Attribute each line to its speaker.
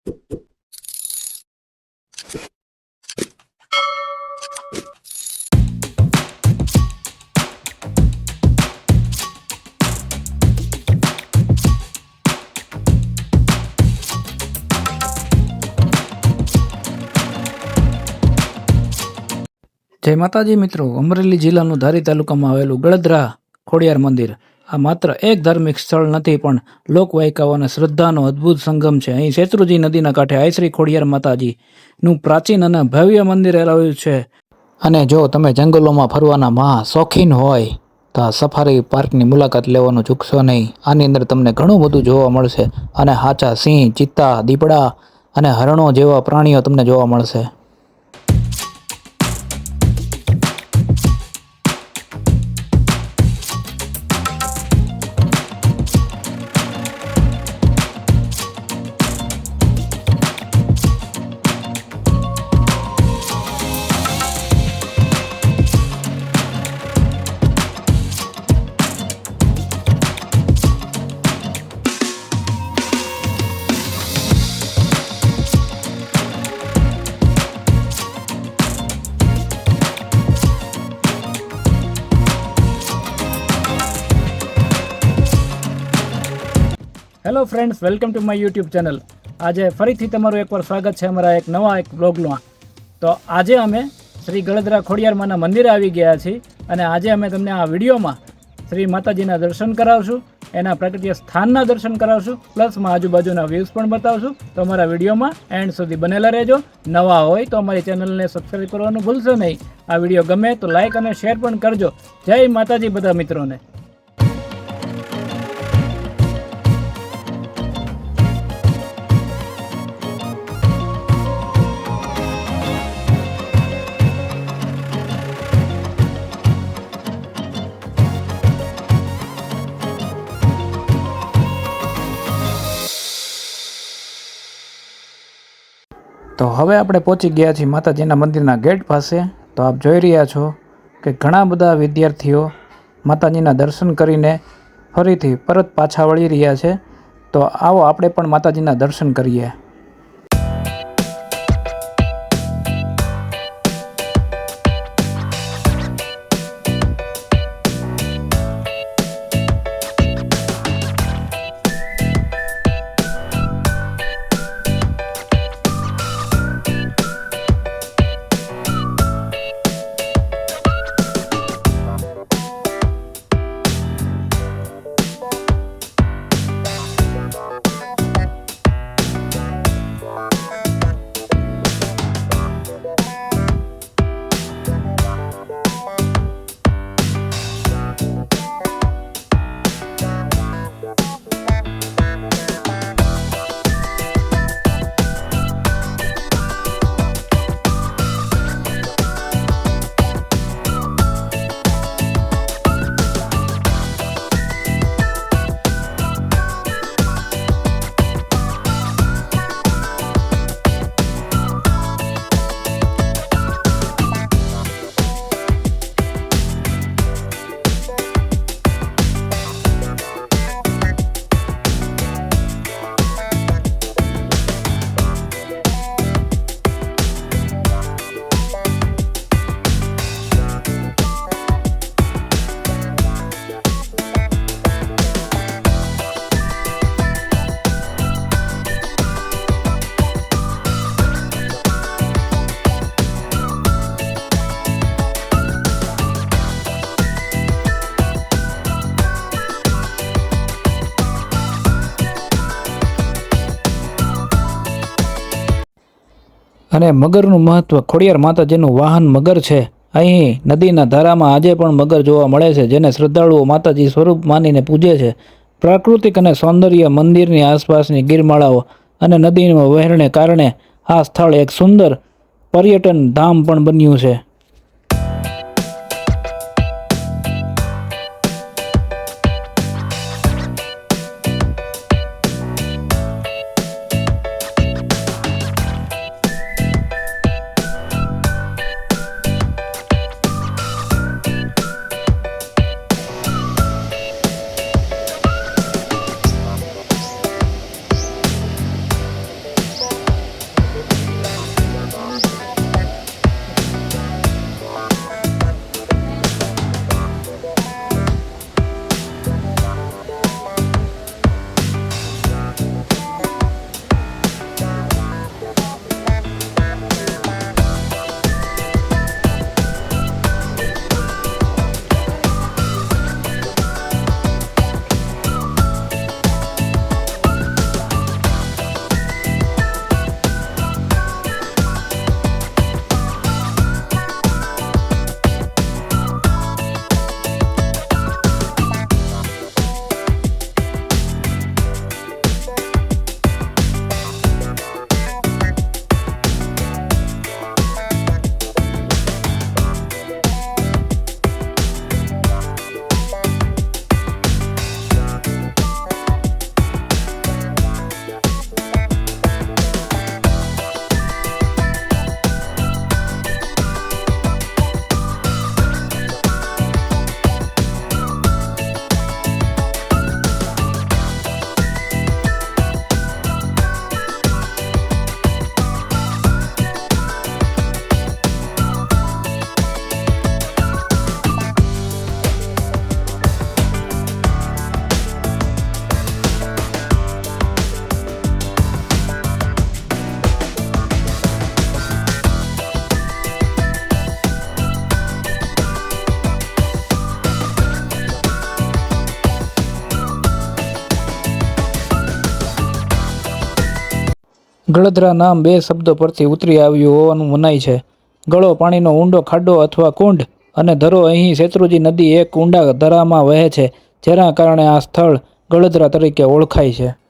Speaker 1: જય માતાજી મિત્રો, અમરેલી જિલ્લાનું ધારી તાલુકામાં આવેલું ગળદરા ખોડિયાર મંદિર આ માત્ર એક ધાર્મિક સ્થળ નથી પણ લોકવાયકાઓ અને શ્રદ્ધાનો અદ્ભુત સંગમ છે. અહીં શેત્રુંજી નદીના કાંઠે આઈશ્રી ખોડિયાર માતાજીનું પ્રાચીન અને ભવ્ય મંદિર આવેલું છે. અને જો તમે જંગલોમાં ફરવાના શોખીન હોય તો આ સફારી પાર્કની મુલાકાત લેવાનું ચૂકશો નહીં. આની અંદર તમને ઘણું બધું જોવા મળશે અને હાચા સિંહ, ચિત્તા, દીપડા અને હરણો જેવા પ્રાણીઓ તમને જોવા મળશે. Hello friends, welcome to my YouTube channel. આજે ફરીથી તમારું એકવાર સ્વાગત છે અમારા નવા બ્લોગમાં. તો આજે અમે શ્રી ગળદરા ખોડિયારમાંના મંદિરે આવી ગયા છીએ અને આજે અમે તમને આ વિડીયોમાં શ્રી માતાજીના દર્શન કરાવશું, એના પ્રાકૃતિક સ્થાનના દર્શન કરાવશું, પ્લસમાં આજુબાજુના વ્યૂઝ પણ બતાવશું. તો અમારા વિડીયોમાં એન્ડ સુધી બનેલા રહેજો. નવા હોય તો અમારી ચેનલને સબસ્ક્રાઈબ કરવાનું ભૂલશો નહીં. આ વિડીયો ગમે તો લાઇક અને શેર પણ કરજો. જય માતાજી બધા મિત્રોને. તો હવે આપણે પહોંચી ગયા છીએ માતાજીના મંદિરના ગેટ પાસે. તો આપ જોઈ રહ્યા છો કે ઘણા બધા વિદ્યાર્થીઓ માતાજીના દર્શન કરીને ફરીથી પરત પાછા વળી રહ્યા છે. તો આવો આપણે પણ માતાજીના દર્શન કરીએ. અને મગરનું મહત્વ. ખોડિયાર માતાજીનું વાહન મગર છે. અહીં નદીના ધારામાં આજે પણ મગર જોવા મળે છે, જેને શ્રદ્ધાળુઓ માતાજી સ્વરૂપ માનીને પૂજે છે. પ્રાકૃતિક અને સૌંદર્ય, મંદિરની આસપાસની ગીરમાળાઓ અને નદીના વહેણને કારણે આ સ્થળ એક સુંદર પર્યટન ધામ પણ બન્યું છે. ગળધરા નામ બે શબ્દો પરથી ઉતરી આવ્યું હોવાનું મનાય છે. ગળો પાણીનો ઊંડો ખાડો અથવા કુંડ અને ધરો. અહીં શેત્રુંજી નદી એક ઊંડા ધરામાં વહે છે, જેના કારણે આ સ્થળ ગળધરા તરીકે ઓળખાય છે.